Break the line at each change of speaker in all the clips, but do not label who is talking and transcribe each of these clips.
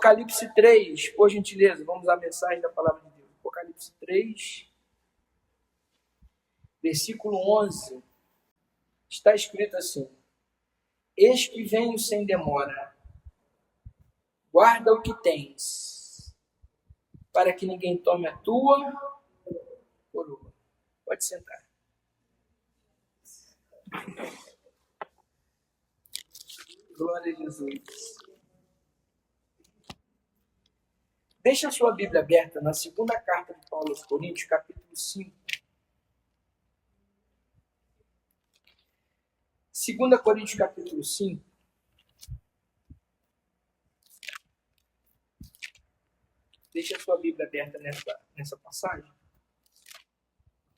Apocalipse 3, por gentileza, vamos à mensagem da palavra de Deus. Apocalipse 3, versículo 11, está escrito assim: Eis que venho sem demora, guarda o que tens, para que ninguém tome a tua coroa. Pode sentar. Glória a Jesus. Deixa a sua Bíblia aberta na segunda carta de Paulo aos Coríntios, capítulo 5. 2 Coríntios, capítulo 5. Deixa a sua Bíblia aberta nessa passagem,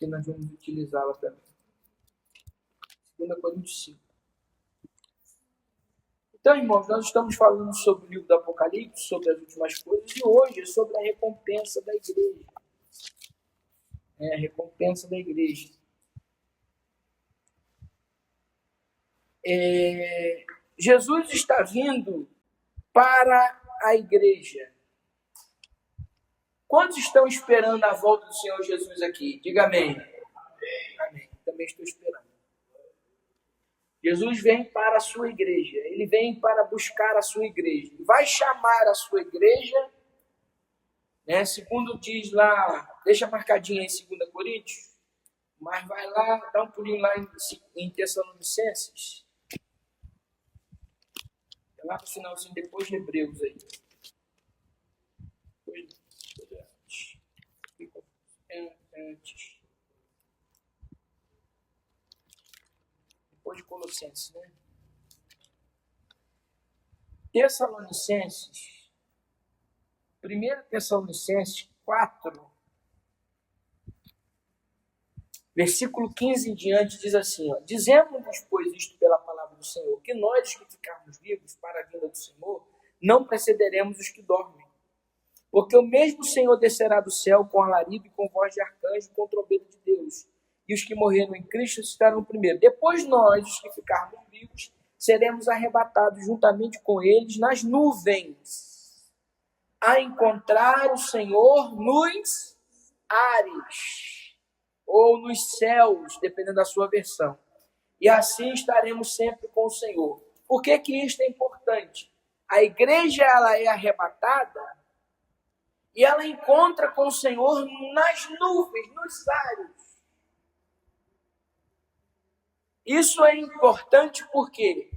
que nós vamos utilizá-la também. 2 Coríntios 5. Então, irmãos, nós estamos falando sobre o livro do Apocalipse, sobre as últimas coisas, e hoje é sobre a recompensa da igreja. A recompensa da igreja. Jesus está vindo para a igreja. Quantos estão esperando a volta do Senhor Jesus aqui? Diga amém. Amém. Também estou esperando. Jesus vem para a sua igreja. Ele vem para buscar a sua igreja. Ele vai chamar a sua igreja, né? Segundo diz lá, deixa marcadinho aí em 2 Coríntios, mas vai lá, dá um pulinho lá em Tessalonicenses. É lá no finalzinho, depois de Hebreus aí. Antes. Depois de Colossenses, né? Tessalonicenses, 1 Tessalonicenses 4, versículo 15 em diante, diz assim: Dizemos-vos, pois, isto pela palavra do Senhor, que nós que ficarmos vivos para a vinda do Senhor, não precederemos os que dormem. Porque o mesmo Senhor descerá do céu com alarido e com voz de arcanjo, com trombeta de Deus. E os que morreram em Cristo estarão primeiro. Depois nós, os que ficarmos vivos, seremos arrebatados juntamente com eles nas nuvens, a encontrar o Senhor nos ares, ou nos céus, dependendo da sua versão. E assim estaremos sempre com o Senhor. Por que isto é importante? A igreja ela é arrebatada e ela encontra com o Senhor nas nuvens, nos ares. Isso é importante porque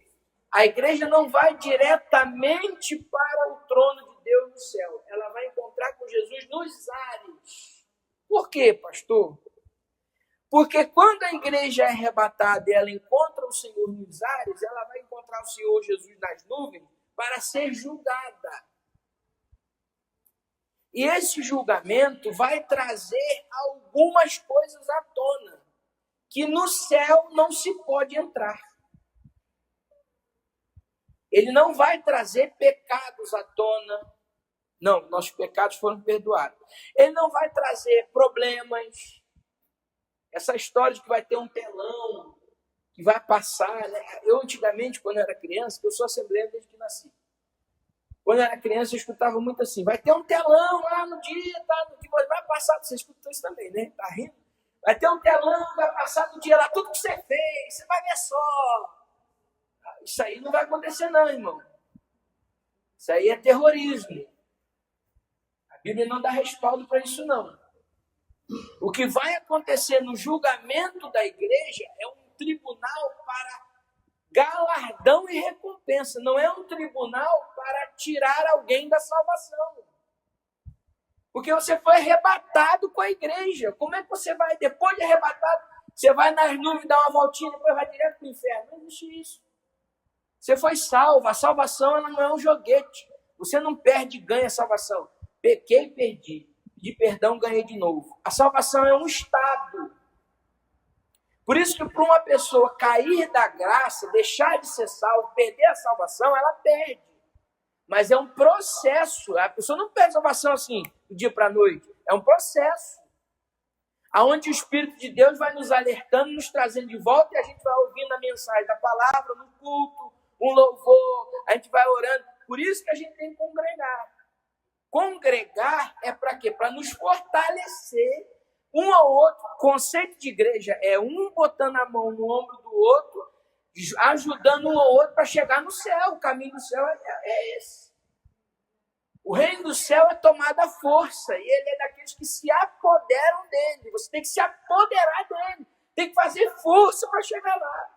a igreja não vai diretamente para o trono de Deus no céu. Ela vai encontrar com Jesus nos ares. Por quê, pastor? Porque quando a igreja é arrebatada e ela encontra o Senhor nos ares, ela vai encontrar o Senhor Jesus nas nuvens para ser julgada. E esse julgamento vai trazer algumas coisas à tona, que no céu não se pode entrar. Ele não vai trazer pecados à tona. Não, nossos pecados foram perdoados. Ele não vai trazer problemas. Essa história de que vai ter um telão, que vai passar, né? Eu antigamente, quando eu era criança, eu sou assembleiro desde que nasci. Quando eu era criança, eu escutava muito assim: vai ter um telão lá no dia, tá? Que vai passar. Você escutou isso também, né? Tá rindo? Vai ter um telão, vai passar no dia lá tudo que você fez, você vai ver só. Isso aí não vai acontecer não, irmão. Isso aí é terrorismo. A Bíblia não dá respaldo para isso não. O que vai acontecer no julgamento da igreja é um tribunal para galardão e recompensa. Não é um tribunal para tirar alguém da salvação. Porque você foi arrebatado com a igreja. Como é que você vai, depois de arrebatado, você vai nas nuvens, dar uma voltinha e depois vai direto para o inferno? Não existe isso. Você foi salvo. A salvação ela não é um joguete. Você não perde e ganha a salvação. Pequei e perdi. De perdão, ganhei de novo. A salvação é um estado. Por isso que para uma pessoa cair da graça, deixar de ser salvo, perder a salvação, ela perde. Mas é um processo. A pessoa não perde a salvação assim, do dia para a noite. É um processo. Onde o Espírito de Deus vai nos alertando, nos trazendo de volta, e a gente vai ouvindo a mensagem da palavra, no culto, um louvor, a gente vai orando. Por isso que a gente tem que congregar. Congregar é para quê? Para nos fortalecer um ao outro. O conceito de igreja é um botando a mão no ombro do outro, ajudando um ao outro para chegar no céu. O caminho do céu é esse. O reino do céu é tomado à força, e ele é daqueles que se apoderam dele. Você tem que se apoderar dele, tem que fazer força para chegar lá.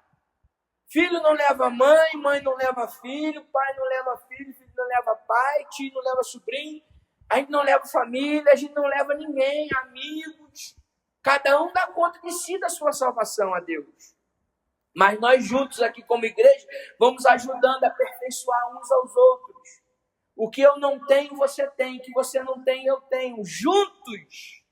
Filho não leva mãe, mãe não leva filho, pai não leva filho, filho não leva pai, tio não leva sobrinho, a gente não leva família, a gente não leva ninguém, amigos. Cada um dá conta de si, da sua salvação a Deus. Mas nós juntos aqui como igreja, vamos ajudando a aperfeiçoar uns aos outros. O que eu não tenho, você tem. O que você não tem, eu tenho. Juntos,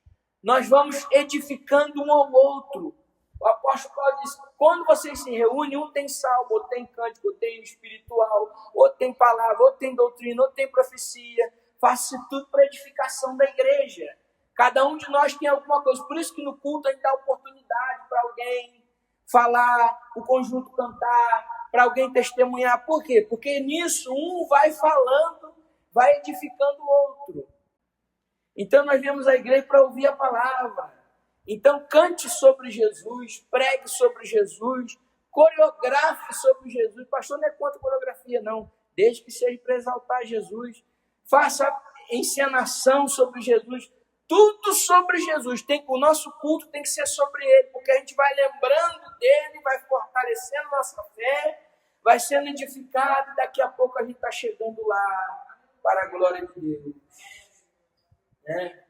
nós vamos edificando um ao outro. O apóstolo Paulo diz, quando vocês se reúnem, um tem salmo, outro tem cântico, outro tem espiritual, outro tem palavra, outro tem doutrina, outro tem profecia. Faça tudo para a edificação da igreja. Cada um de nós tem alguma coisa. Por isso que no culto a gente dá oportunidade para alguém falar, o conjunto cantar, para alguém testemunhar. Por quê? Porque nisso um vai falando, vai edificando o outro. Então nós viemos à igreja para ouvir a palavra. Então cante sobre Jesus, pregue sobre Jesus, coreografe sobre Jesus. Pastor, não é contra coreografia, não. Desde que seja para exaltar Jesus. Faça encenação sobre Jesus. Tudo sobre Jesus. O nosso culto tem que ser sobre ele, porque a gente vai lembrando dele, vai fortalecendo nossa fé, vai sendo edificado, e daqui a pouco a gente está chegando lá, para a glória de Deus. Né?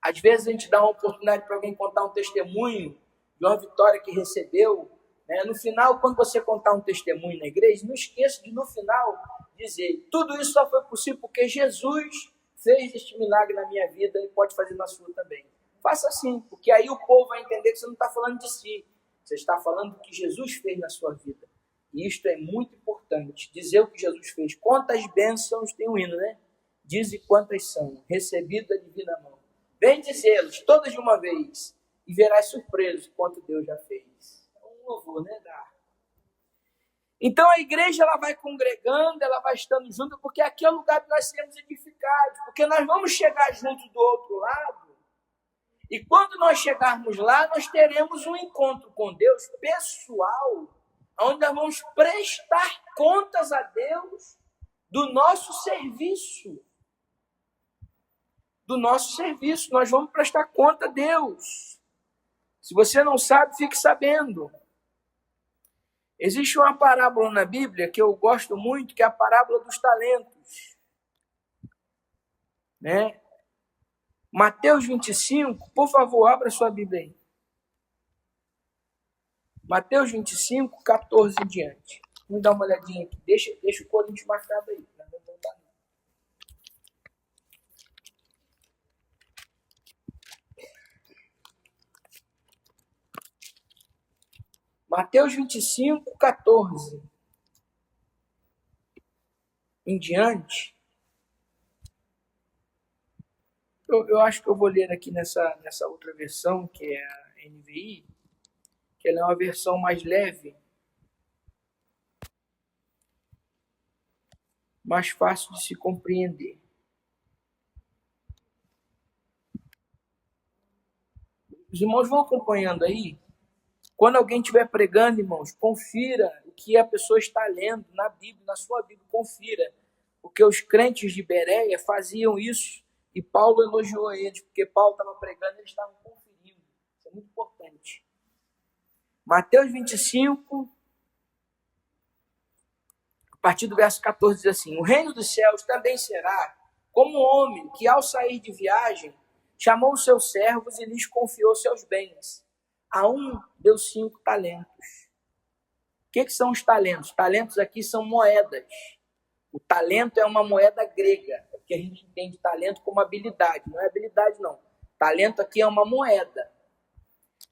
Às vezes a gente dá uma oportunidade para alguém contar um testemunho de uma vitória que recebeu. Né? No final, quando você contar um testemunho na igreja, não esqueça de, no final, dizer, tudo isso só foi possível porque Jesus fez este milagre na minha vida e pode fazer na sua também. Faça assim, porque aí o povo vai entender que você não está falando de si. Você está falando do que Jesus fez na sua vida. E isto é muito importante. Dizer o que Jesus fez. Quantas bênçãos tem o hino, né? Dize quantas são, recebido da divina mão. Vem dizê-los todas de uma vez e verás surpreso quanto Deus já fez. É um louvor, né? Então a igreja ela vai congregando, ela vai estando junto, porque aqui é o lugar que nós seremos edificados, porque nós vamos chegar junto do outro lado, e quando nós chegarmos lá, nós teremos um encontro com Deus pessoal, onde nós vamos prestar contas a Deus do nosso serviço. Do nosso serviço, nós vamos prestar conta a Deus. Se você não sabe, fique sabendo. Existe uma parábola na Bíblia que eu gosto muito, que é a parábola dos talentos. Né? Mateus 25, por favor, abra sua Bíblia aí. Mateus 25, 14 em diante. Vamos dar uma olhadinha aqui. Deixa o Coríntios marcado aí. Mateus 25, 14 em diante. Eu acho que eu vou ler aqui nessa outra versão, que é a NVI, que ela é uma versão mais leve, mais fácil de se compreender. Os irmãos vão acompanhando aí. Quando alguém estiver pregando, irmãos, confira o que a pessoa está lendo na Bíblia, na sua Bíblia, confira. Porque os crentes de Bereia faziam isso e Paulo elogiou eles, porque Paulo estava pregando e eles estavam conferindo. Isso é muito importante. Mateus 25, a partir do verso 14, diz assim: o reino dos céus também será como um homem que, ao sair de viagem, chamou os seus servos e lhes confiou seus bens. A um deu 5 talentos. O que são os talentos? Talentos aqui são moedas. O talento é uma moeda grega, porque a gente entende talento como habilidade. Não é habilidade, não. Talento aqui é uma moeda.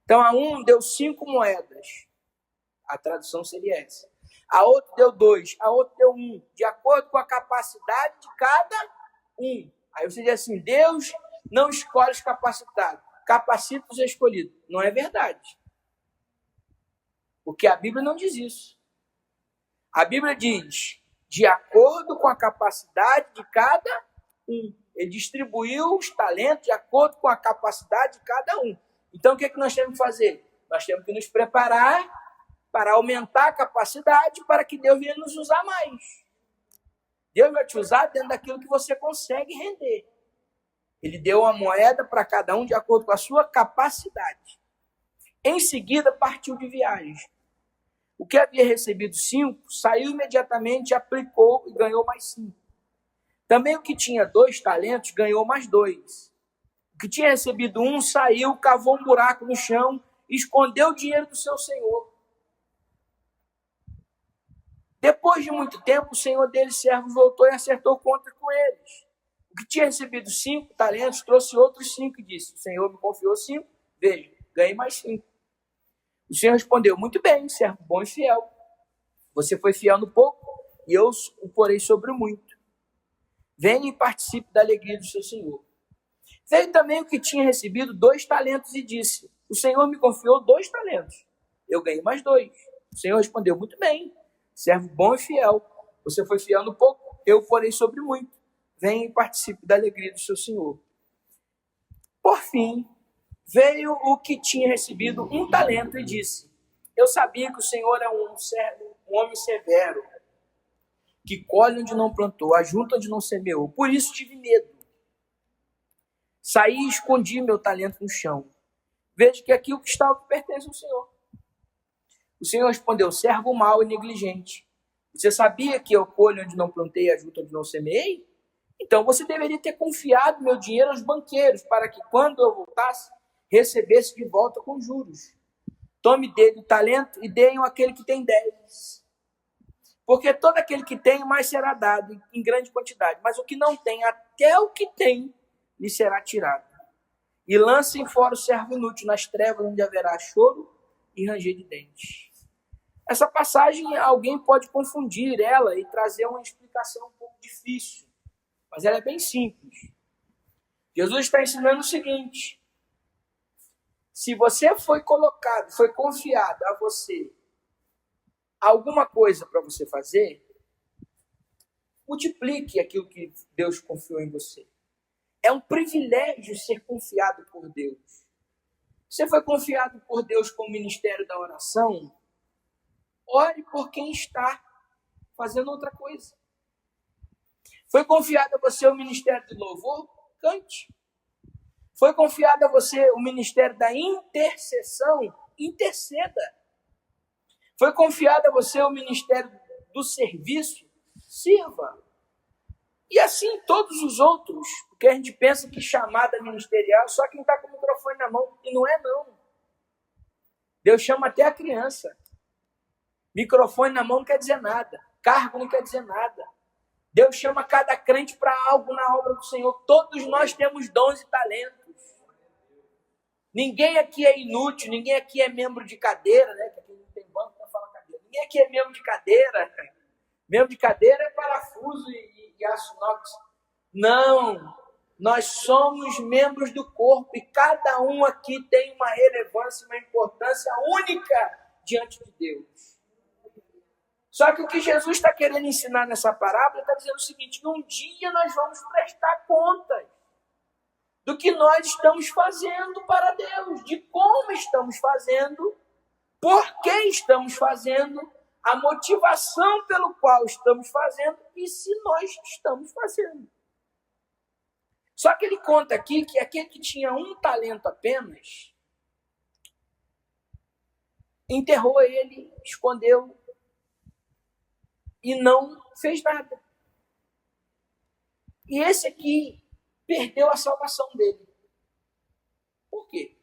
Então, a um deu 5 moedas. A tradução seria essa. A outro deu 2, a outro deu 1, de acordo com a capacidade de cada um. Aí você diz assim, Deus não escolhe os capacitados, capacita os escolhidos. Não é verdade. Porque a Bíblia não diz isso. A Bíblia diz, de acordo com a capacidade de cada um. Ele distribuiu os talentos de acordo com a capacidade de cada um. Então, o que nós temos que fazer? Nós temos que nos preparar para aumentar a capacidade para que Deus venha nos usar mais. Deus vai te usar dentro daquilo que você consegue render. Ele deu uma moeda para cada um de acordo com a sua capacidade. Em seguida, partiu de viagem. O que havia recebido 5, saiu imediatamente, aplicou e ganhou mais 5. Também o que tinha 2 talentos, ganhou mais 2. O que tinha recebido 1, saiu, cavou um buraco no chão, escondeu o dinheiro do seu senhor. Depois de muito tempo, o senhor deles, servos, voltou e acertou conta com eles. O que tinha recebido 5 talentos, trouxe outros 5 e disse: o senhor me confiou 5, veja, ganhei mais 5. O senhor respondeu: muito bem, servo bom e fiel. Você foi fiel no pouco, e eu o porei sobre o muito. Venha e participe da alegria do seu senhor. Veio também o que tinha recebido 2 talentos e disse: o senhor me confiou 2 talentos, eu ganhei mais 2. O senhor respondeu: muito bem, servo bom e fiel. Você foi fiel no pouco, eu o porei sobre o muito. Venha e participe da alegria do seu senhor. Por fim, veio o que tinha recebido 1 talento e disse: eu sabia que o senhor é um homem severo, que colhe onde não plantou, ajunta onde não semeou. Por isso tive medo. Saí e escondi meu talento no chão. Veja que aquilo que está pertence ao senhor. O senhor respondeu: servo mau e negligente. Você sabia que eu colho onde não plantei, ajunto onde não semeei? Então você deveria ter confiado meu dinheiro aos banqueiros, para que quando eu voltasse, recebesse de volta com juros. Tome dele o talento e deem àquele que tem 10. Porque todo aquele que tem, mais será dado em grande quantidade. Mas o que não tem, até o que tem, lhe será tirado. E lancem fora o servo inútil nas trevas, onde haverá choro e ranger de dentes. Essa passagem, alguém pode confundir ela e trazer uma explicação um pouco difícil. Mas ela é bem simples. Jesus está ensinando o seguinte: se você foi colocado, foi confiado a você alguma coisa para você fazer, multiplique aquilo que Deus confiou em você. É um privilégio ser confiado por Deus. Você foi confiado por Deus com o ministério da oração? Ore por quem está fazendo outra coisa. Foi confiado a você o ministério do louvor? Cante. Foi confiado a você o ministério da intercessão? Interceda. Foi confiado a você o ministério do serviço? Sirva. E assim todos os outros, porque a gente pensa que chamada ministerial só quem está com o microfone na mão, e não é não. Deus chama até a criança. Microfone na mão não quer dizer nada, cargo não quer dizer nada. Deus chama cada crente para algo na obra do Senhor. Todos nós temos dons e talentos. Ninguém aqui é inútil, ninguém aqui é membro de cadeira, né? Que aqui não tem banco para falar cadeira. Ninguém aqui é membro de cadeira. Membro de cadeira é parafuso e aço inox. Não, nós somos membros do corpo e cada um aqui tem uma relevância, uma importância única diante de Deus. Só que o que Jesus está querendo ensinar nessa parábola, está dizendo o seguinte: que um dia nós vamos prestar contas do que nós estamos fazendo para Deus, de como estamos fazendo, por que estamos fazendo, a motivação pelo qual estamos fazendo e se nós estamos fazendo. Só que ele conta aqui que aquele que tinha 1 talento apenas, enterrou ele, escondeu e não fez nada. E esse aqui perdeu a salvação dele. Por quê?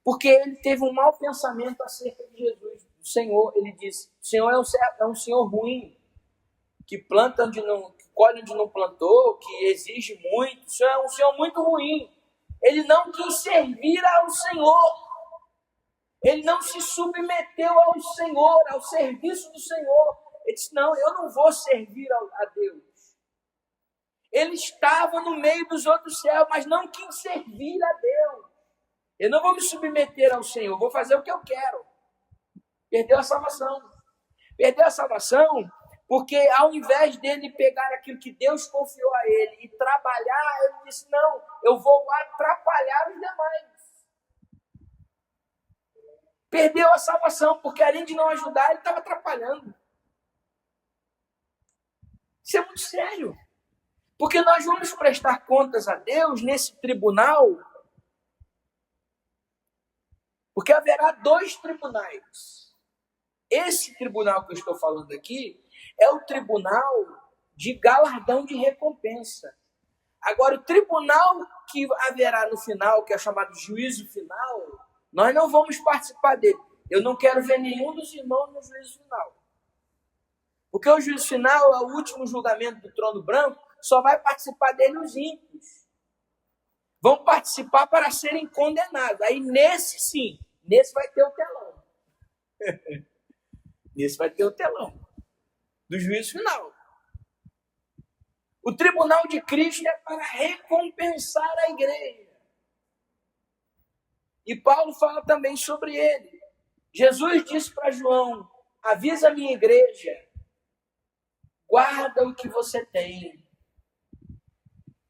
Porque ele teve um mau pensamento acerca de Jesus. O Senhor, ele disse: o Senhor é um Senhor ruim, que planta onde não, que colhe onde não plantou, que exige muito. O Senhor é um Senhor muito ruim. Ele não quis servir ao Senhor. Ele não se submeteu ao Senhor, ao serviço do Senhor. Ele disse: não, eu não vou servir a Deus. Ele estava no meio dos outros céus, mas não quis servir a Deus. Eu não vou me submeter ao Senhor, vou fazer o que eu quero. Perdeu a salvação. Perdeu a salvação Porque ao invés dele pegar aquilo que Deus confiou a ele e trabalhar, ele disse, não, eu vou atrapalhar os demais. Perdeu a salvação, porque além de não ajudar, ele estava atrapalhando. Isso é muito sério. Porque nós vamos prestar contas a Deus nesse tribunal, porque haverá 2 tribunais. Esse tribunal que eu estou falando aqui é o tribunal de galardão de recompensa. Agora, o tribunal que haverá no final, que é chamado juízo final, nós não vamos participar dele. Eu não quero ver nenhum dos irmãos no juízo final. Porque o juízo final é o último julgamento do trono branco, só vai participar dele os ímpios. Vão participar para serem condenados. Aí nesse sim, nesse vai ter o telão. Nesse vai ter o telão do juízo final. O tribunal de Cristo é para recompensar a igreja. E Paulo fala também sobre ele. Jesus disse para João, avisa a minha igreja, guarda o que você tem,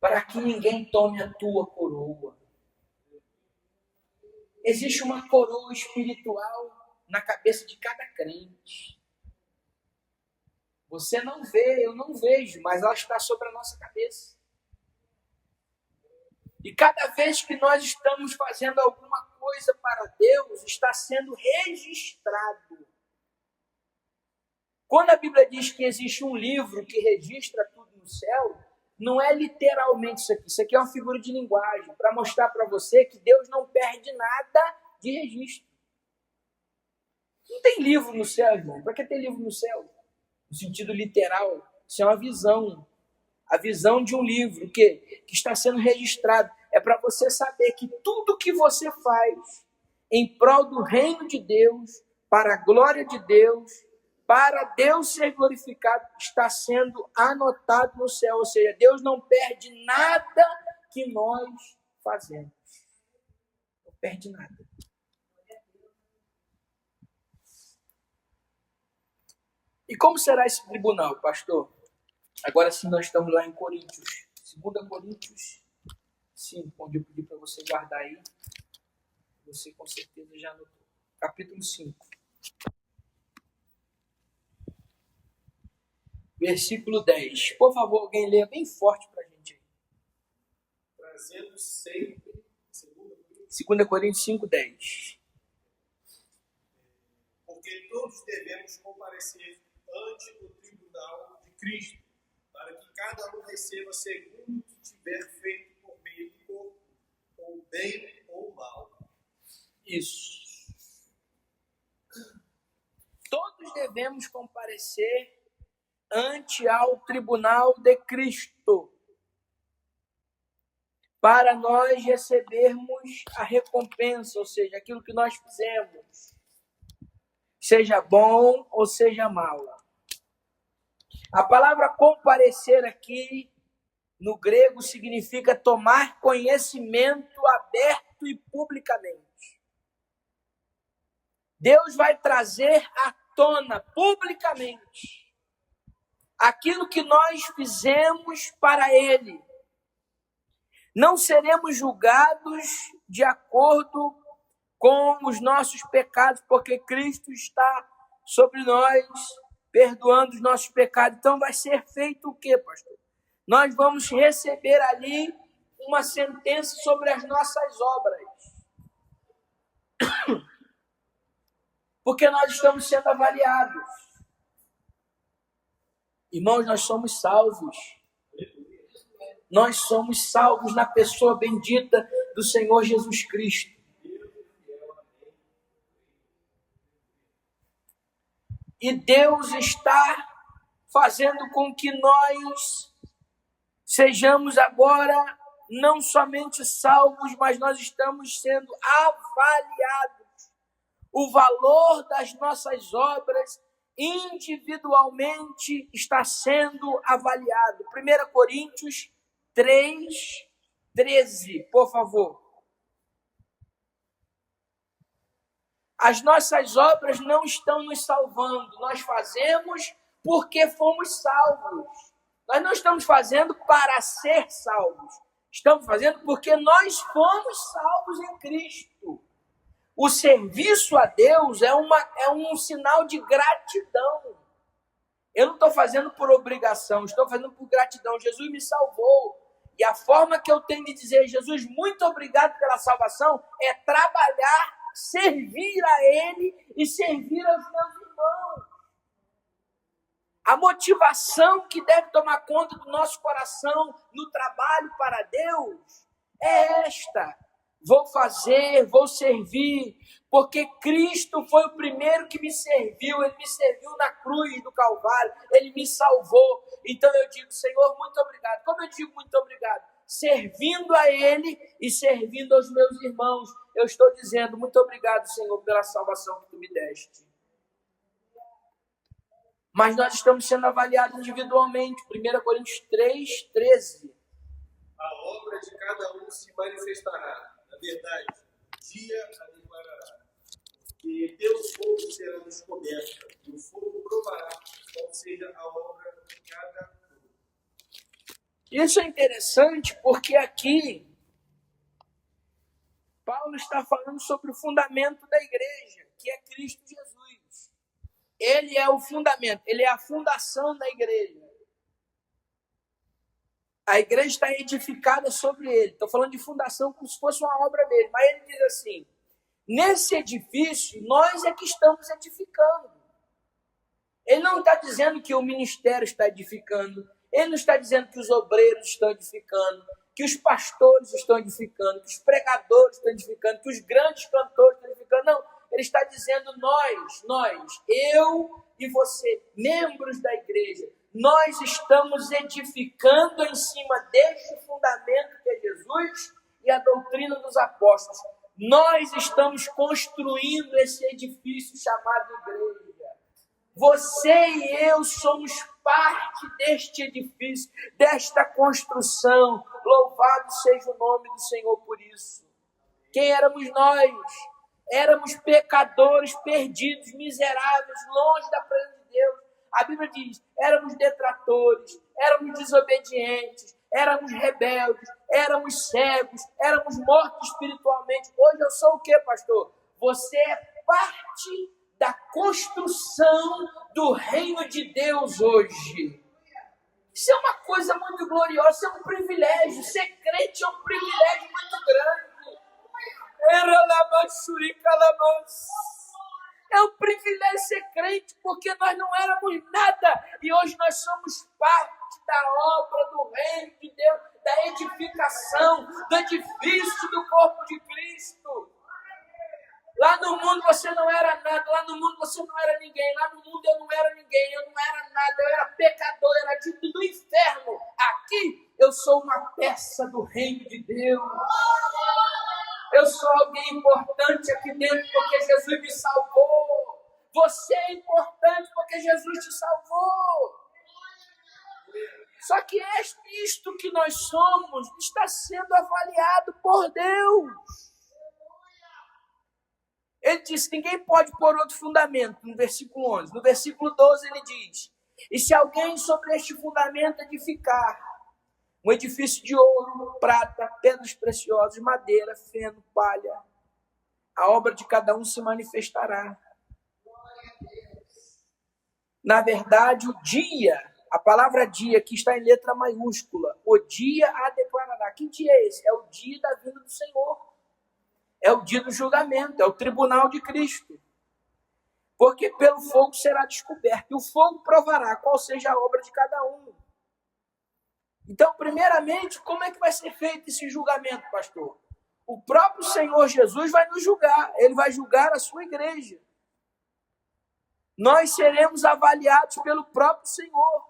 para que ninguém tome a tua coroa. Existe uma coroa espiritual na cabeça de cada crente. Você não vê, eu não vejo, mas ela está sobre a nossa cabeça. E cada vez que nós estamos fazendo alguma coisa para Deus, está sendo registrado. Quando a Bíblia diz que existe um livro que registra tudo no céu, não é literalmente isso aqui. Isso aqui é uma figura de linguagem para mostrar para você que Deus não perde nada de registro. Não tem livro no céu, irmão. Para que ter livro no céu? No sentido literal, isso é uma visão. A visão de um livro que está sendo registrado. É para você saber que tudo que você faz em prol do reino de Deus, para a glória de Deus, para Deus ser glorificado, está sendo anotado no céu. Ou seja, Deus não perde nada que nós fazemos. Não perde nada. E como será esse tribunal, pastor? Agora sim, nós estamos lá em Coríntios. 2 Coríntios 5, onde eu pedi para você guardar aí. Você com certeza já anotou. Capítulo 5. Versículo 10. Por favor, alguém leia bem forte para a gente aí.
Trazendo sempre,
2 Coríntios 5, 10.
porque todos devemos comparecer ante o tribunal de Cristo, para que cada um receba segundo o que tiver feito por meio do corpo, ou bem ou mal.
Isso. Todos devemos comparecer ante ao tribunal de Cristo, para nós recebermos a recompensa, ou seja, aquilo que nós fizemos, seja bom ou seja mal. A palavra comparecer aqui, no grego, significa tomar conhecimento aberto e publicamente. Deus vai trazer à tona, publicamente, aquilo que nós fizemos para Ele. Não seremos julgados de acordo com os nossos pecados, porque Cristo está sobre nós, perdoando os nossos pecados. Então vai ser feito o quê, pastor? Nós vamos receber ali uma sentença sobre as nossas obras. Porque nós estamos sendo avaliados. Irmãos, nós somos salvos. Nós somos salvos na pessoa bendita do Senhor Jesus Cristo. E Deus está fazendo com que nós sejamos agora não somente salvos, mas nós estamos sendo avaliados. O valor das nossas obras individualmente está sendo avaliado. 1 Coríntios 3, 13, por favor. As nossas obras não estão nos salvando. Nós fazemos porque fomos salvos. Nós não estamos fazendo para ser salvos. Estamos fazendo porque nós fomos salvos em Cristo. O serviço a Deus é um sinal de gratidão. Eu não estou fazendo por obrigação, estou fazendo por gratidão. Jesus me salvou. E a forma que eu tenho de dizer, Jesus, muito obrigado pela salvação, é trabalhar, servir a Ele e servir aos meus irmãos. A motivação que deve tomar conta do nosso coração no trabalho para Deus é esta. Vou fazer, vou servir, porque Cristo foi o primeiro que me serviu. Ele me serviu na cruz do Calvário, Ele me salvou. Então eu digo, Senhor, muito obrigado. Como eu digo muito obrigado? Servindo a Ele e servindo aos meus irmãos. Eu estou dizendo, muito obrigado, Senhor, pela salvação que Tu me deste. Mas nós estamos sendo avaliados individualmente. 1 Coríntios 3:13.
A obra de cada um se manifestará. Na verdade, dia a declarará. E pelo fogo será descoberta. E o fogo provará qual seja a obra de cada um.
Isso é interessante porque aqui Paulo está falando sobre o fundamento da igreja, que é Cristo Jesus. Ele é o fundamento, ele é a fundação da igreja. A igreja está edificada sobre ele. Estou falando de fundação como se fosse uma obra mesmo. Mas ele diz assim, nesse edifício, nós é que estamos edificando. Ele não está dizendo que o ministério está edificando. Ele não está dizendo que os obreiros estão edificando, que os pastores estão edificando, que os pregadores estão edificando, que os grandes cantores estão edificando. Não, ele está dizendo nós, eu e você, membros da igreja, nós estamos edificando em cima deste fundamento que é Jesus e a doutrina dos apóstolos. Nós estamos construindo esse edifício chamado igreja. Você e eu somos parte deste edifício, desta construção. Louvado seja o nome do Senhor por isso. Quem éramos nós? Éramos pecadores, perdidos, miseráveis, longe da presença de Deus. A Bíblia diz, éramos detratores, éramos desobedientes, éramos rebeldes, éramos cegos, éramos mortos espiritualmente. Hoje eu sou o quê, pastor? Você é parte da construção do reino de Deus hoje. Isso é uma coisa muito gloriosa, isso é um privilégio. Ser crente é um privilégio muito grande. É um privilégio ser crente, porque nós não éramos nada e hoje nós somos parte da obra do reino de Deus, da edificação, do edifício do corpo de Cristo. Lá no mundo você não era nada, lá no mundo você não era ninguém, lá no mundo eu não era ninguém, eu não era nada, eu era pecador, eu era digno do inferno. Aqui eu sou uma peça do reino de Deus. Eu sou alguém importante aqui dentro porque Jesus me salvou. Você é importante porque Jesus te salvou. Só que isto que nós somos está sendo avaliado por Deus. Ele disse, ninguém pode pôr outro fundamento, no versículo 11. No versículo 12 ele diz, e se alguém sobre este fundamento edificar um edifício de ouro, prata, pedras preciosas, madeira, feno, palha, a obra de cada um se manifestará. Na verdade, o dia, a palavra dia aqui está em letra maiúscula, o dia a declarará. Que dia é esse? É o dia da vinda do Senhor. É o dia do julgamento, é o tribunal de Cristo. Porque pelo fogo será descoberto, e o fogo provará qual seja a obra de cada um. Então, primeiramente, como é que vai ser feito esse julgamento, pastor? O próprio Senhor Jesus vai nos julgar, Ele vai julgar a sua igreja. Nós seremos avaliados pelo próprio Senhor.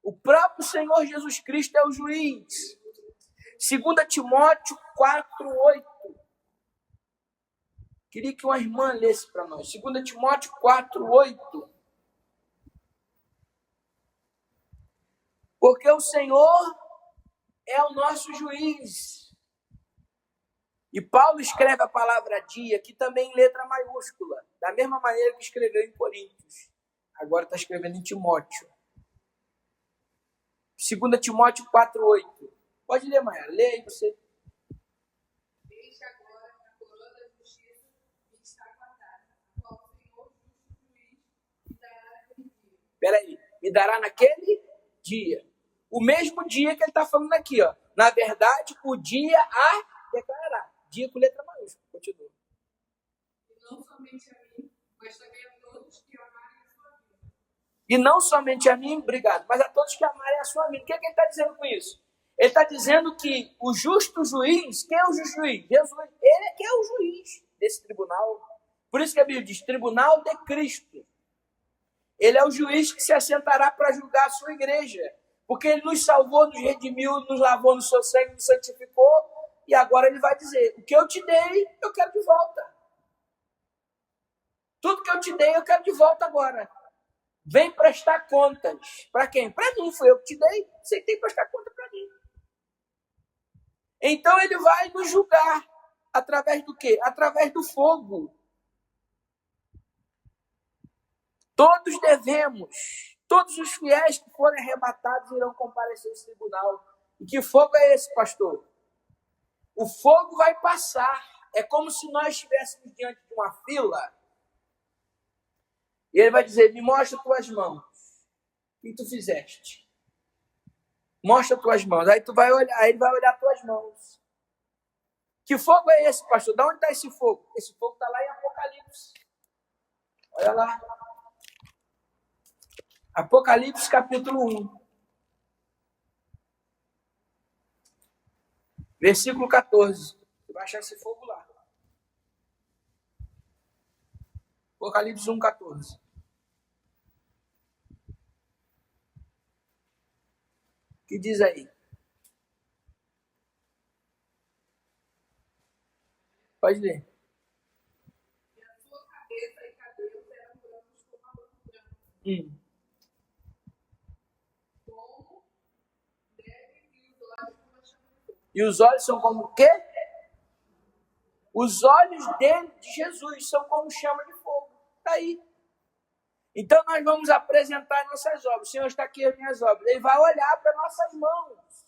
O próprio Senhor Jesus Cristo é o juiz. 2 Timóteo 4:8. Queria que uma irmã lesse para nós. 2 Timóteo 4:8. Porque o Senhor é o nosso juiz. E Paulo escreve a palavra dia, aqui também em letra maiúscula, da mesma maneira que escreveu em Coríntios. Agora está escrevendo em Timóteo. 2 Timóteo 4:8. Pode ler, Maia. Lê aí você.
Deixa agora a coroa da justiça que está guardada, a qual o Senhor, justo juiz, me dará naquele dia.
Peraí. Me dará naquele dia. O mesmo dia que ele está falando aqui, ó. Na verdade, o dia a declarar. Dia com letra maiúscula. Continua.
E não somente a mim, mas também a todos que amarem a sua vida.
E não somente a mim, obrigado, mas a todos que amarem a sua vida. O que é que ele está dizendo com isso? Ele está dizendo que o justo juiz, quem é o justo juiz? Jesus. Ele é que é o juiz desse tribunal. Por isso que a Bíblia diz, tribunal de Cristo. Ele é o juiz que se assentará para julgar a sua igreja. Porque ele nos salvou, nos redimiu, nos lavou no seu sangue, nos santificou. E agora ele vai dizer, o que eu te dei, eu quero de volta. Tudo que eu te dei, eu quero de volta agora. Vem prestar contas. Para quem? Para mim, foi eu que te dei. Você tem que prestar conta para mim. Então ele vai nos julgar. Através do quê? Através do fogo. Todos devemos. Todos os fiéis que forem arrebatados irão comparecer nesse tribunal. E que fogo é esse, pastor? O fogo vai passar. É como se nós estivéssemos diante de uma fila. E ele vai dizer, me mostra tuas mãos. O que tu fizeste? Mostra tuas mãos. Aí tu vai olhar, aí ele vai olhar tuas mãos. Que fogo é esse, pastor? De onde está esse fogo? Esse fogo está lá em Apocalipse. Olha lá. Apocalipse capítulo 1. Versículo 14. Você vai achar esse fogo lá. Apocalipse 1, 14. O que diz aí? Pode ler.
E a sua cabeça e cabelos eram brancos como a lã branca. Como neve e os olhos como a chama de fogo.
E os olhos são como o quê? Os olhos dele, de Jesus, são como chama de fogo. Está aí. Então nós vamos apresentar nossas obras. O Senhor está aqui as minhas obras. Ele vai olhar para nossas mãos.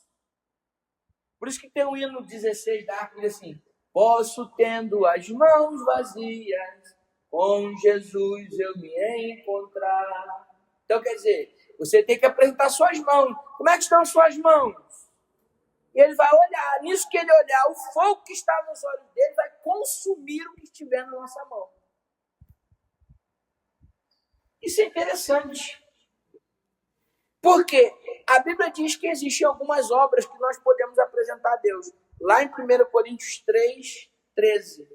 Por isso que tem o hino 16 da harpa, assim. Posso, tendo as mãos vazias, com Jesus eu me encontrar. Então quer dizer, você tem que apresentar suas mãos. Como é que estão suas mãos? E ele vai olhar. Nisso que ele olhar, o fogo que está nos olhos dele vai consumir o que estiver na nossa mão. Isso é interessante. Porque a Bíblia diz que existem algumas obras que nós podemos apresentar a Deus. Lá em 1 Coríntios 3, 13.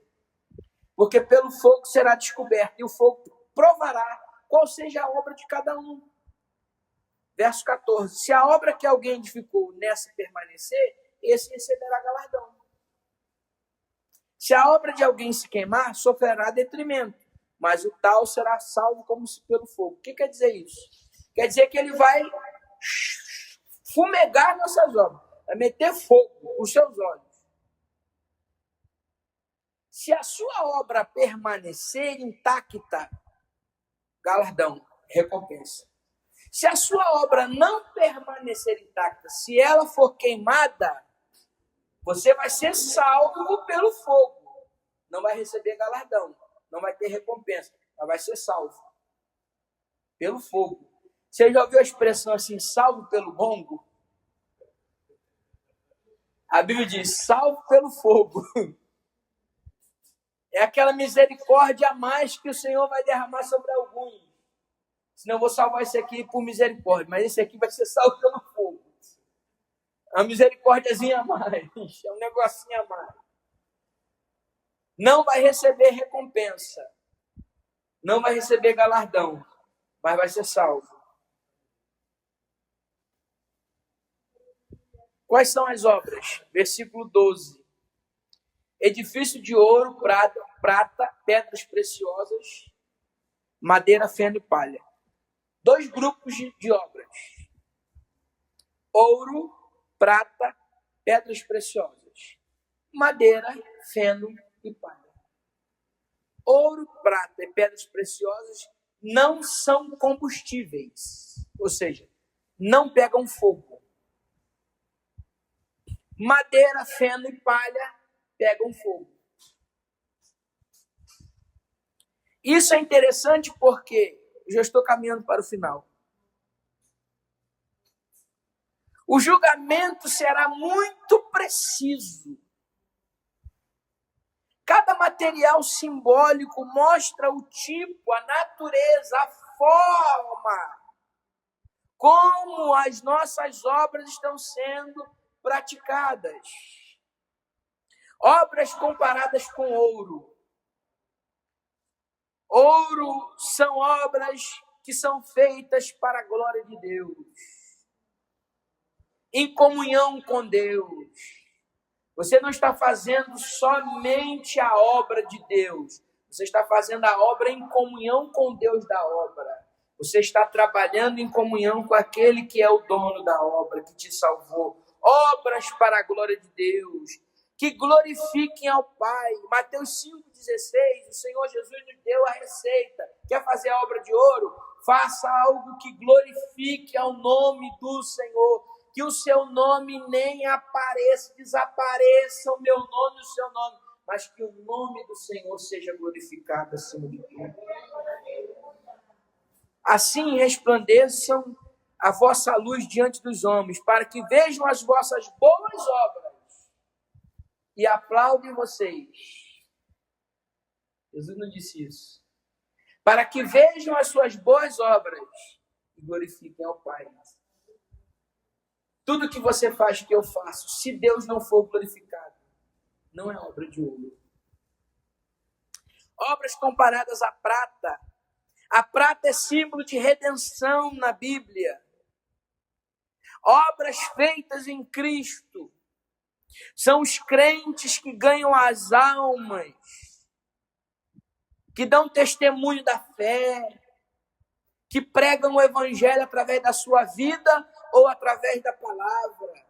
Porque pelo fogo será descoberto, e o fogo provará qual seja a obra de cada um. Verso 14. Se a obra que alguém edificou nessa permanecer, esse receberá galardão. Se a obra de alguém se queimar, sofrerá detrimento. Mas o tal será salvo como se pelo fogo. O que quer dizer isso? Quer dizer que ele vai fumegar nossas obras. Vai meter fogo nos seus olhos. Se a sua obra permanecer intacta, galardão, recompensa. Se a sua obra não permanecer intacta, se ela for queimada, você vai ser salvo pelo fogo. Não vai receber galardão. Não vai ter recompensa, mas vai ser salvo pelo fogo. Você já ouviu a expressão assim, salvo pelo gongo? A Bíblia diz, salvo pelo fogo. É aquela misericórdia a mais que o Senhor vai derramar sobre alguns. Senão eu vou salvar esse aqui por misericórdia, mas esse aqui vai ser salvo pelo fogo. É uma misericórdiazinha a mais, é um negocinho a mais. Não vai receber recompensa, não vai receber galardão, mas vai ser salvo. Quais são as obras? Versículo 12. Edifício de ouro, prata, pedras preciosas, madeira, feno e palha. 2 grupos de obras. Ouro, prata, pedras preciosas, madeira, feno e palha. Ouro, prata e pedras preciosas não são combustíveis, ou seja, não pegam fogo. Madeira, feno e palha pegam fogo. Isso é interessante porque eu já estou caminhando para o final. O julgamento será muito preciso. Cada material simbólico mostra o tipo, a natureza, a forma como as nossas obras estão sendo praticadas. Obras comparadas com ouro. Ouro são obras que são feitas para a glória de Deus, em comunhão com Deus. Você não está fazendo somente a obra de Deus, você está fazendo a obra em comunhão com o Deus da obra. Você está trabalhando em comunhão com aquele que é o dono da obra, que te salvou. Obras para a glória de Deus, que glorifiquem ao Pai. Mateus 5,16, o Senhor Jesus nos deu a receita. Quer fazer a obra de ouro? Faça algo que glorifique ao nome do Senhor. Que o seu nome nem apareça, desapareça o meu nome e o seu nome, mas que o nome do Senhor seja glorificado acima de tudo. Assim resplandeçam a vossa luz diante dos homens, para que vejam as vossas boas obras e aplaudem vocês. Jesus não disse isso. Para que vejam as suas boas obras e glorifiquem ao Pai. Tudo que você faz, que eu faço, se Deus não for glorificado, não é obra de ouro. Obras comparadas à prata. A prata é símbolo de redenção na Bíblia. Obras feitas em Cristo. São os crentes que ganham as almas, que dão testemunho da fé, que pregam o evangelho através da sua vida ou através da palavra.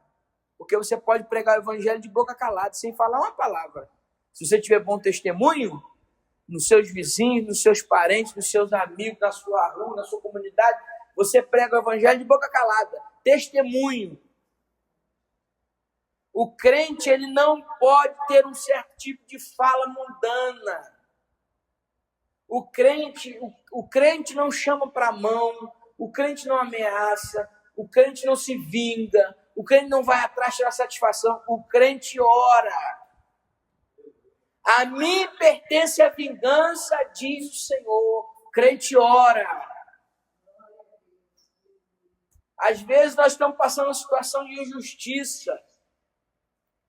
Porque você pode pregar o evangelho de boca calada, sem falar uma palavra. Se você tiver bom testemunho, nos seus vizinhos, nos seus parentes, nos seus amigos, na sua rua, na sua comunidade, você prega o evangelho de boca calada. Testemunho. O crente, ele não pode ter um certo tipo de fala mundana. O crente não chama para a mão, o crente não ameaça, o crente não se vinga, o crente não vai atrás tirar satisfação, o crente ora. A mim pertence a vingança, diz o Senhor. O crente ora. Às vezes nós estamos passando uma situação de injustiça.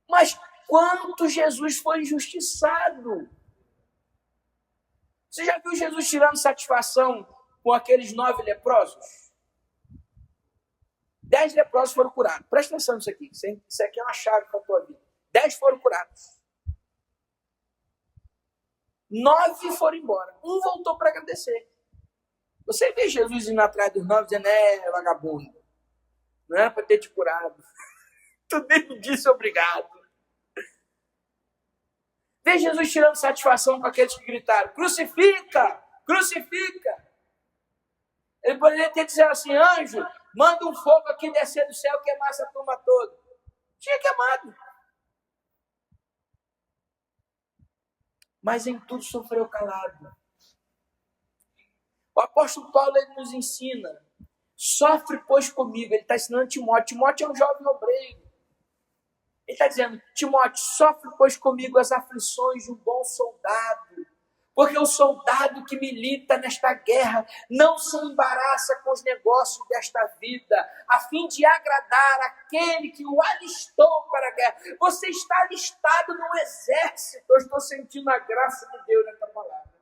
Mas quanto Jesus foi injustiçado? Você já viu Jesus tirando satisfação com aqueles 9 leprosos? 10 leprosos foram curados. Presta atenção nisso aqui. Isso aqui é uma chave para a tua vida. 10 foram curados. 9 foram embora. Um voltou para agradecer. Você vê Jesus indo atrás dos 9 dizendo, vagabundo, não era para ter te curado. Tu nem me disse obrigado. Vê Jesus tirando satisfação com aqueles que gritaram, crucifica, crucifica. Ele poderia ter dito assim, anjo, manda um fogo aqui descer do céu, queimar essa turma toda. Tinha queimado. Mas em tudo sofreu calado. O apóstolo Paulo, ele nos ensina, sofre, pois, comigo. Ele está ensinando Timóteo. Timóteo é um jovem obreiro. Ele está dizendo, Timóteo, sofre, pois, comigo as aflições de um bom soldado. Porque o soldado que milita nesta guerra não se embaraça com os negócios desta vida, a fim de agradar aquele que o alistou para a guerra. Você está alistado no exército. Eu estou sentindo a graça de Deus nessa palavra.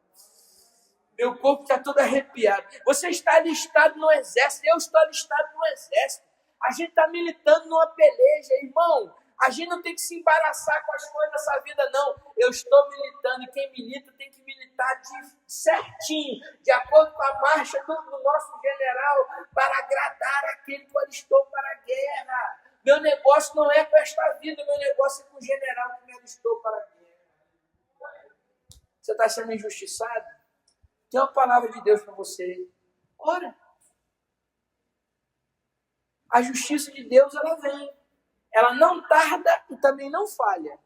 Meu corpo está todo arrepiado. Você está alistado no exército. Eu estou alistado no exército. A gente está militando numa peleja, irmão. A gente não tem que se embaraçar com as coisas dessa vida, não. Eu estou militando e quem milita tem que militar certinho, de acordo com a marcha do nosso general, para agradar aquele que o alistou para a guerra. Meu negócio não é com esta vida, meu negócio é com o general que me alistou para a guerra. Você está sendo injustiçado? Tem uma palavra de Deus para você. Ora. A justiça de Deus, ela vem. Ela não tarda e também não falha.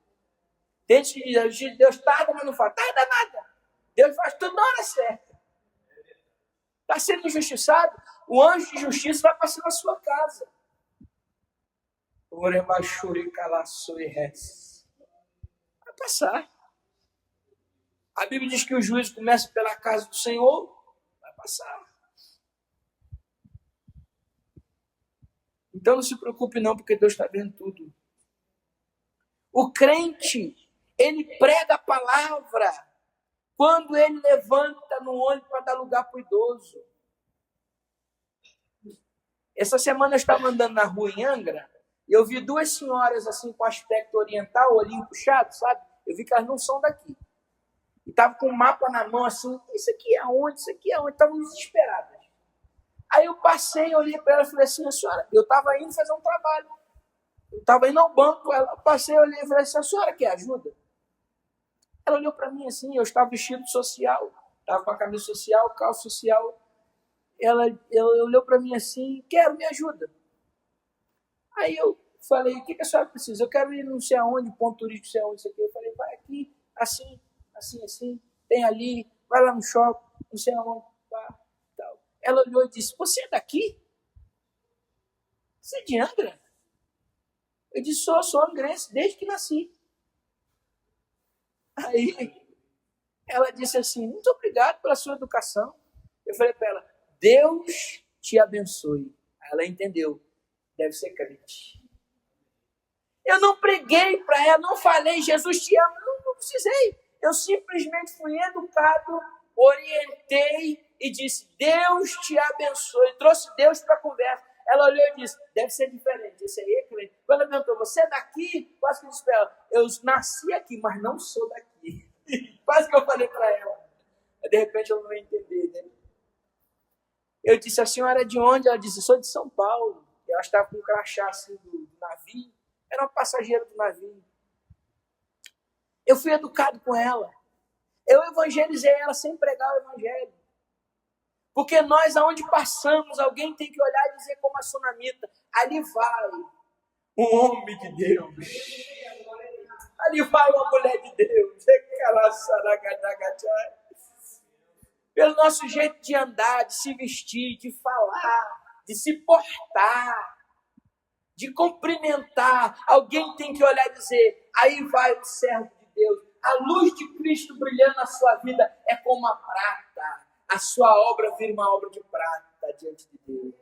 Tem gente que diz, a justiça de Deus tarda, mas não falha. Tarda nada. Deus faz tudo na hora certa. Está sendo injustiçado, o anjo de justiça vai passar na sua casa. Vai passar. A Bíblia diz que o juízo começa pela casa do Senhor, vai passar. Então não se preocupe não, porque Deus está vendo tudo. O crente, ele prega a palavra quando ele levanta no ônibus para dar lugar para o idoso. Essa semana eu estava andando na rua em Angra e eu vi duas senhoras assim com aspecto oriental, olhinho puxado, sabe? Eu vi que elas não são daqui. E estavam com um mapa na mão assim, isso aqui é onde? Isso aqui é onde? Estavam desesperadas. Aí eu passei, olhei para ela e falei assim, senhora, eu estava indo fazer um trabalho. Eu estava indo ao banco, eu passei, olhei e falei assim, a senhora quer ajuda? Ela olhou para mim assim, eu estava vestido social, estava com a camisa social, calça social. Ela olhou para mim assim, quero, me ajuda. Aí eu falei, o que a senhora precisa? Eu quero ir não sei aonde, ponto turístico, não sei aonde, isso aqui. Eu falei, vai aqui, assim, assim, assim, tem ali, vai lá no shopping, não sei aonde, pá, tal. Ela olhou e disse, você é daqui? Você é de Angra? Eu disse, sou angrense, desde que nasci. Aí ela disse assim, muito obrigado pela sua educação. Eu falei para ela, Deus te abençoe. Aí ela entendeu, deve ser crente. Eu não preguei para ela, não falei, Jesus te ama, não precisei. Eu simplesmente fui educado, orientei e disse, Deus te abençoe. Trouxe Deus para a conversa. Ela olhou e disse, deve ser diferente. Esse aí é crente. Quando ela perguntou, você é daqui? Quase que eu disse para ela, eu nasci aqui, mas não sou daqui. Quase que eu falei para ela. De repente ela não ia entender, né? Eu disse, a senhora é de onde? Ela disse, sou de São Paulo. Ela estava com um crachá assim do navio. Era uma passageira do navio. Eu fui educado com ela. Eu evangelizei ela sem pregar o evangelho. Porque nós, aonde passamos, alguém tem que olhar e dizer como a sunamita, ali vai um homem de Deus. Ali vai uma mulher de Deus. Pelo nosso jeito de andar, de se vestir, de falar, de se portar, de cumprimentar, alguém tem que olhar e dizer, aí vai o servo de Deus. A luz de Cristo brilhando na sua vida é como a prata. A sua obra vira uma obra de prata diante de Deus.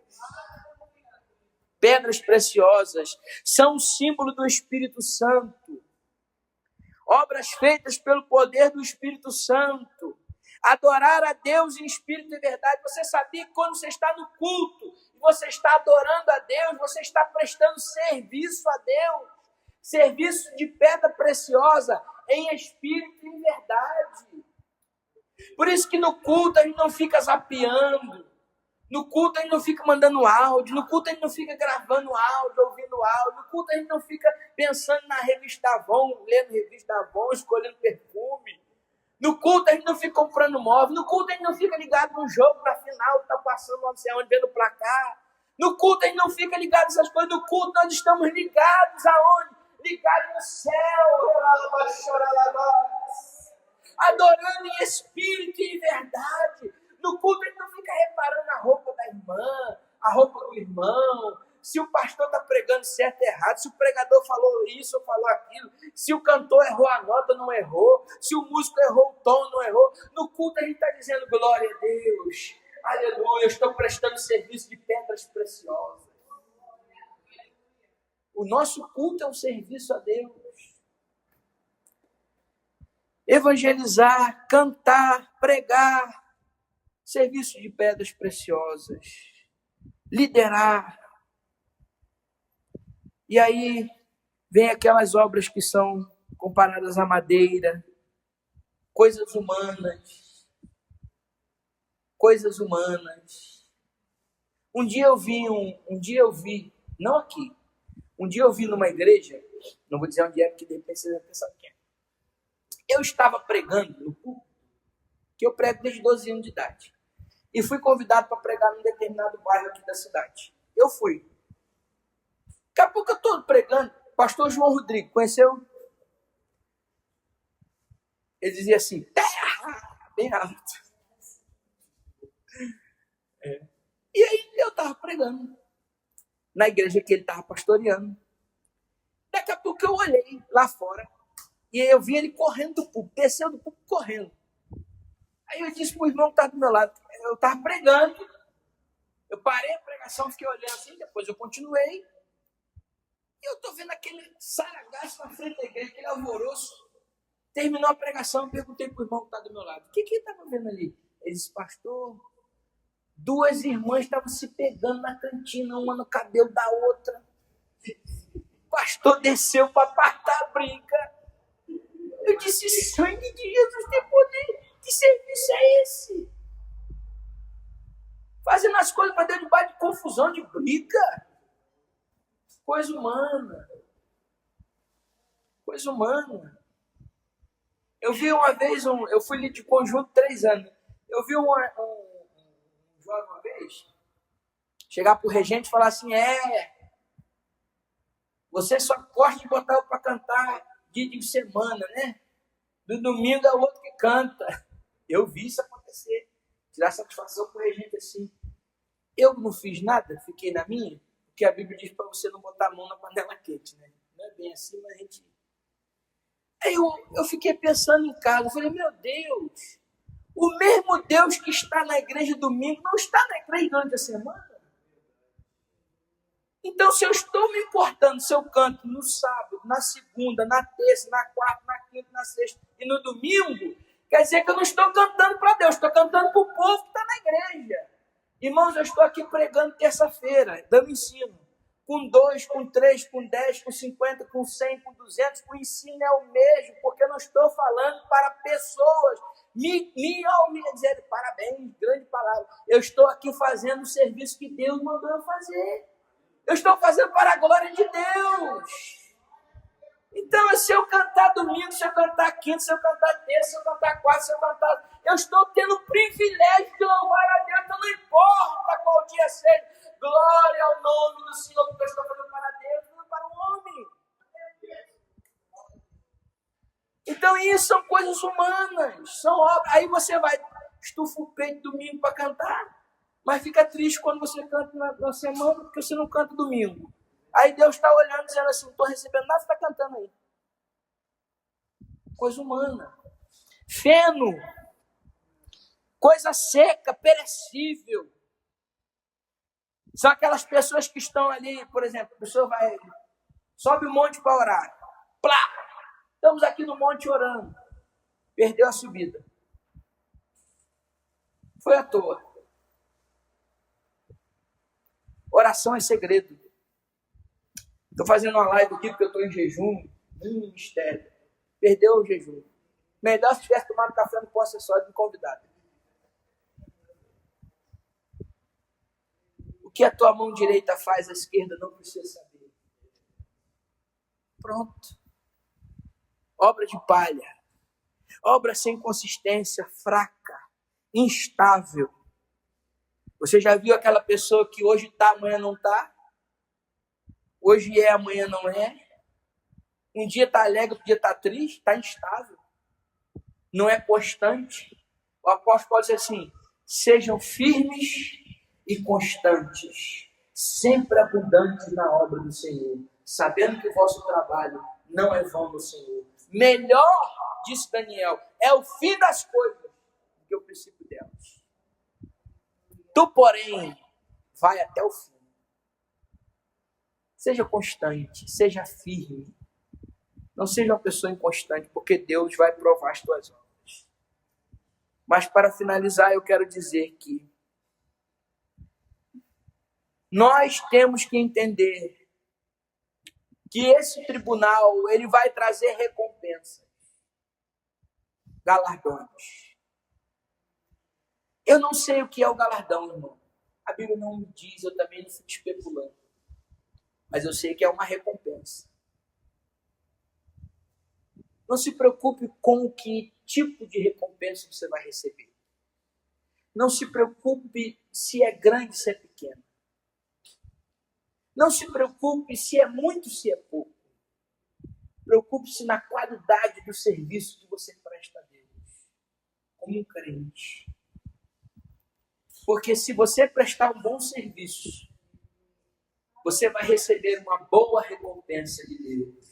Pedras preciosas são um símbolo do Espírito Santo. Obras feitas pelo poder do Espírito Santo. Adorar a Deus em espírito e verdade. Você sabia que quando você está no culto, você está adorando a Deus, você está prestando serviço a Deus. Serviço de pedra preciosa em espírito e em verdade. Por isso que no culto a gente não fica zapeando. No culto a gente não fica mandando áudio. No culto a gente não fica gravando áudio, ouvindo áudio. No culto a gente não fica pensando na revista Avon, lendo revista Avon, escolhendo perfume. No culto a gente não fica comprando móvel. No culto a gente não fica ligado no jogo, na final, que está passando não sei onde, vendo o placar. No culto a gente não fica ligado nessas coisas. No culto nós estamos ligados aonde? Ligados no céu. Adorando em espírito e em verdade. No culto a gente não fica reparando a roupa da irmã, a roupa do irmão, se o pastor está pregando certo ou errado, se o pregador falou isso ou falou aquilo, se o cantor errou a nota ou não errou, se o músico errou o tom ou não errou. No culto a gente está dizendo glória a Deus, aleluia, eu estou prestando serviço de pedras preciosas. O nosso culto é um serviço a Deus. Evangelizar, cantar, pregar, serviço de pedras preciosas, liderar. E aí vem aquelas obras que são comparadas à madeira, coisas humanas. Um dia eu vi, não aqui, um dia eu vi numa igreja, não vou dizer onde é, porque de repente você vai pensar quem é. Eu estava pregando no culto, que eu prego desde 12 anos de idade. E fui convidado para pregar num determinado bairro aqui da cidade. Eu fui. Daqui a pouco eu estou pregando. Pastor João Rodrigo, conheceu? Ele dizia assim, terra! Bem alto. E aí eu estava pregando na igreja que ele estava pastoreando. Daqui a pouco eu olhei lá fora e eu vi ele correndo do púlpito, desceu do púlpito correndo. Aí eu disse para o irmão que estava do meu lado, eu estava pregando, eu parei a pregação, fiquei olhando assim, depois eu continuei, e eu estou vendo aquele saragaço na frente da igreja, aquele alvoroço. Terminou a pregação, eu perguntei para o irmão que está do meu lado, o que ele estava vendo ali? Ele disse, pastor, duas irmãs estavam se pegando na cantina, uma no cabelo da outra. O pastor desceu para apartar a briga. Eu disse, sangue de Jesus tem poder. Que serviço é esse? Fazendo as coisas para Deus debaixo de confusão, de briga. Coisa humana. Coisa humana. Eu vi uma vez, eu fui ali de conjunto 3 anos. Eu vi um jovem uma vez chegar para o regente e falar assim, você só gosta de botar eu para cantar dia de semana, né? No domingo é o outro que canta. Eu vi isso acontecer. Tirar satisfação para o regente assim. Eu não fiz nada, fiquei na minha, porque a Bíblia diz para você não botar a mão na panela quente, né? Não é bem assim, mas a gente... Aí eu fiquei pensando em casa, eu falei, meu Deus, o mesmo Deus que está na igreja domingo não está na igreja durante a semana? Então, se eu estou me importando se eu canto no sábado, na segunda, na terça, na quarta, na quinta, na sexta e no domingo, quer dizer que eu não estou cantando para Deus, estou cantando para o povo que está na igreja. Irmãos, eu estou aqui pregando terça-feira, dando ensino. Com 2, com 3, com 10, com 50, com 100, com 200, o ensino é o mesmo, porque eu não estou falando para pessoas me dizer parabéns, grande palavra. Eu estou aqui fazendo o serviço que Deus mandou eu fazer. Eu estou fazendo para a glória de Deus. Então, se eu cantar domingo, se eu cantar quinta, se eu cantar terça, se eu cantar quarta, se eu cantar... Eu estou tendo o privilégio de louvar a Deus, então não importa qual dia seja. Glória ao nome do Senhor, porque eu estou fazendo para Deus, não para o homem. Então, isso são coisas humanas, são obras. Aí você vai, estufa o peito domingo para cantar, mas fica triste quando você canta na semana, porque você não canta domingo. Aí Deus está olhando, dizendo assim, não estou recebendo nada, você está cantando aí. Coisa humana. Feno. Coisa seca, perecível. São aquelas pessoas que estão ali, por exemplo, a pessoa vai, sobe o monte para orar. Plá! Estamos aqui no monte orando. Perdeu a subida. Foi à toa. Oração é segredo. Estou fazendo uma live aqui porque eu estou em jejum, no ministério. Perdeu o jejum. Melhor se tivesse tomado café no posto acessório de convidado. O que a tua mão direita faz, a esquerda não precisa saber. Pronto. Obra de palha. Obra sem consistência, fraca, instável. Você já viu aquela pessoa que hoje está, amanhã não está? Hoje é, amanhã não é. Um dia está alegre, outro dia está triste, está instável. Não é constante. O apóstolo pode dizer assim, sejam firmes e constantes, sempre abundantes na obra do Senhor, sabendo que o vosso trabalho não é vão no Senhor. Melhor, disse Daniel, é o fim das coisas do que o princípio delas. Tu, porém, vai até o fim. Seja constante, seja firme. Não seja uma pessoa inconstante, porque Deus vai provar as tuas obras. Mas para finalizar, eu quero dizer que nós temos que entender que esse tribunal, ele vai trazer recompensas, galardões. Eu não sei o que é o galardão, irmão. A Bíblia não me diz, eu também não fico especulando. Mas eu sei que é uma recompensa. Não se preocupe com o que tipo de recompensa você vai receber. Não se preocupe se é grande, se é pequeno. Não se preocupe se é muito, se é pouco. Preocupe-se na qualidade do serviço que você presta a Deus, como um crente. Porque se você prestar um bom serviço, você vai receber uma boa recompensa de Deus.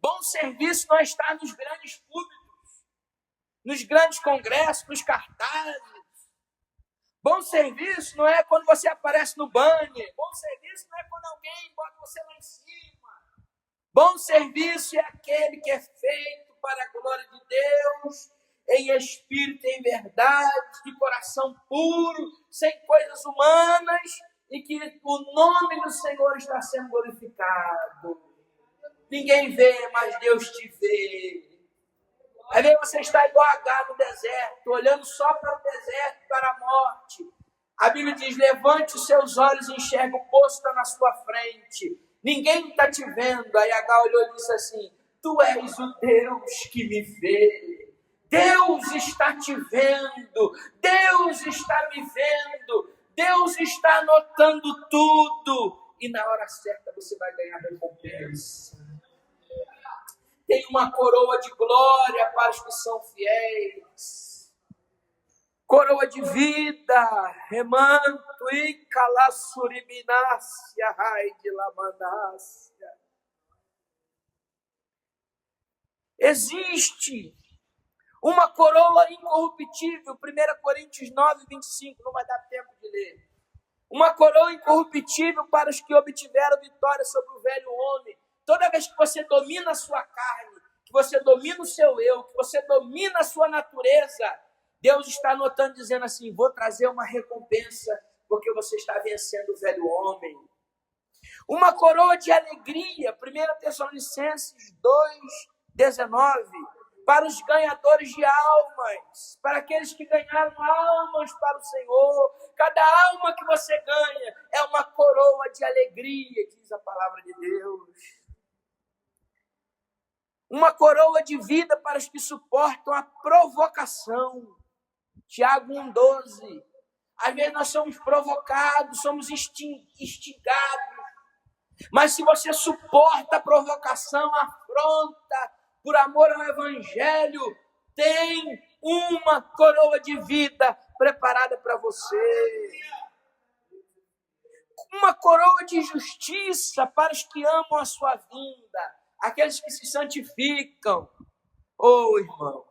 Bom serviço não está nos grandes púlpitos, nos grandes congressos, nos cartazes. Bom serviço não é quando você aparece no banner. Bom serviço não é quando alguém bota você lá em cima. Bom serviço é aquele que é feito para a glória de Deus, em espírito e em verdade, de coração puro, sem coisas humanas, e que o nome do Senhor está sendo glorificado. Ninguém vê, mas Deus te vê. Às vezes você está igual a Agar no deserto, olhando só para o deserto, para a morte. A Bíblia diz, levante os seus olhos e enxerga, o poço está na sua frente. Ninguém está te vendo. Aí Agar olhou e disse assim, tu és o Deus que me vê. Deus está te vendo. Deus está me vendo. Deus está anotando tudo. E na hora certa você vai ganhar recompensa. Tem uma coroa de glória para os que são fiéis. Coroa de vida. Remanto e calassuribinácia, rai de lamanácia. Existe uma coroa incorruptível. 1 Coríntios 9, 25. Não vai dar tempo de ler. Uma coroa incorruptível para os que obtiveram vitória sobre o velho homem. Toda vez que você domina a sua carne, que você domina o seu eu, que você domina a sua natureza, Deus está anotando, dizendo assim, vou trazer uma recompensa, porque você está vencendo o velho homem. Uma coroa de alegria, 1 Tessalonicenses 2, 19, para os ganhadores de almas, para aqueles que ganharam almas para o Senhor. Cada alma que você ganha é uma coroa de alegria, diz a palavra de Deus. Uma coroa de vida para os que suportam a provocação. Tiago 1,12. Às vezes nós somos provocados, somos instigados. Mas se você suporta a provocação, a afronta, por amor ao Evangelho, tem uma coroa de vida preparada para você. Uma coroa de justiça para os que amam a sua vinda. Aqueles que se santificam. Oh, irmão,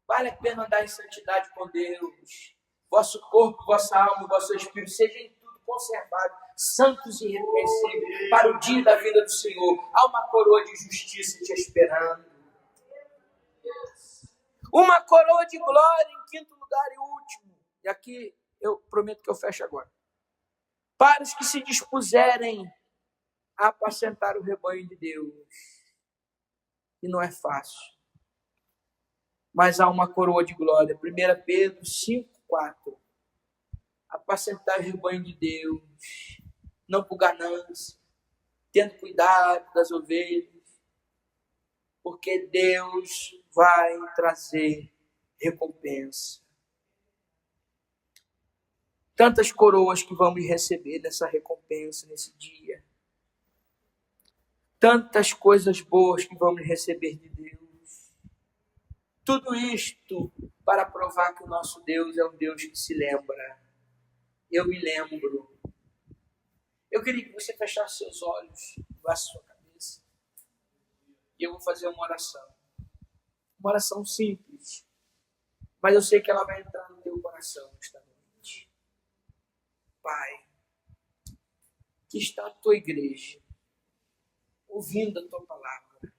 vale a pena andar em santidade com Deus. Vosso corpo, vossa alma, vosso espírito sejam em tudo conservados, santos e irrepreensíveis, para o dia da vida do Senhor. Há uma coroa de justiça te esperando. Uma coroa de glória em quinto lugar e último. E aqui eu prometo que eu fecho agora. Para os que se dispuserem a apacentar o rebanho de Deus. E não é fácil. Mas há uma coroa de glória. 1 Pedro 5,4. Apacentar o rebanho de Deus. Não por ganância. Tendo cuidado das ovelhas. Porque Deus vai trazer recompensa. Tantas coroas que vamos receber dessa recompensa nesse dia. Tantas coisas boas que vamos receber de Deus. Tudo isto para provar que o nosso Deus é um Deus que se lembra. Eu me lembro. Eu queria que você fechasse seus olhos, baixasse sua cabeça. E eu vou fazer uma oração. Uma oração simples. Mas eu sei que ela vai entrar no teu coração esta noite. Pai, que está a tua igreja, ouvindo a tua palavra,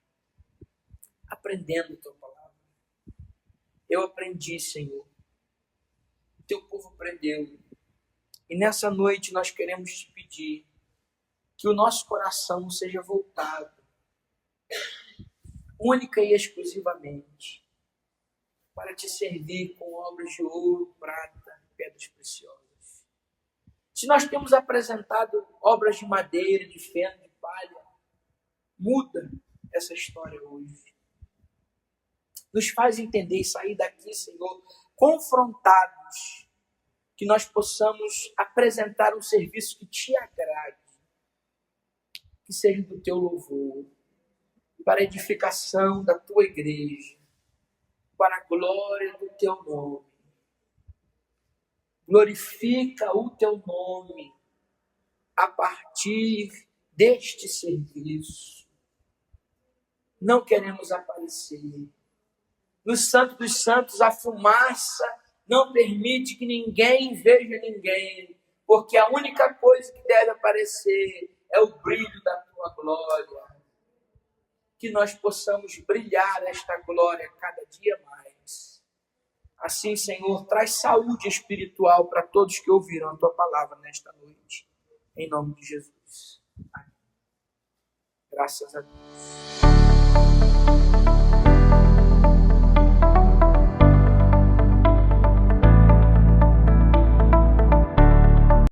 aprendendo a tua palavra. Eu aprendi, Senhor. O teu povo aprendeu. E nessa noite nós queremos te pedir que o nosso coração seja voltado única e exclusivamente para te servir com obras de ouro, prata, pedras preciosas. Se nós temos apresentado obras de madeira, de feno, de palha, muda essa história hoje. Nos faz entender e sair daqui, Senhor, confrontados, que nós possamos apresentar um serviço que te agrade, que seja do teu louvor, para a edificação da tua igreja, para a glória do teu nome. Glorifica o teu nome a partir deste serviço. Não queremos aparecer. No Santo dos Santos, a fumaça não permite que ninguém veja ninguém, porque a única coisa que deve aparecer é o brilho da tua glória. Que nós possamos brilhar esta glória cada dia mais. Assim, Senhor, traz saúde espiritual para todos que ouviram a tua palavra nesta noite. Em nome de Jesus. Amém. Graças a Deus.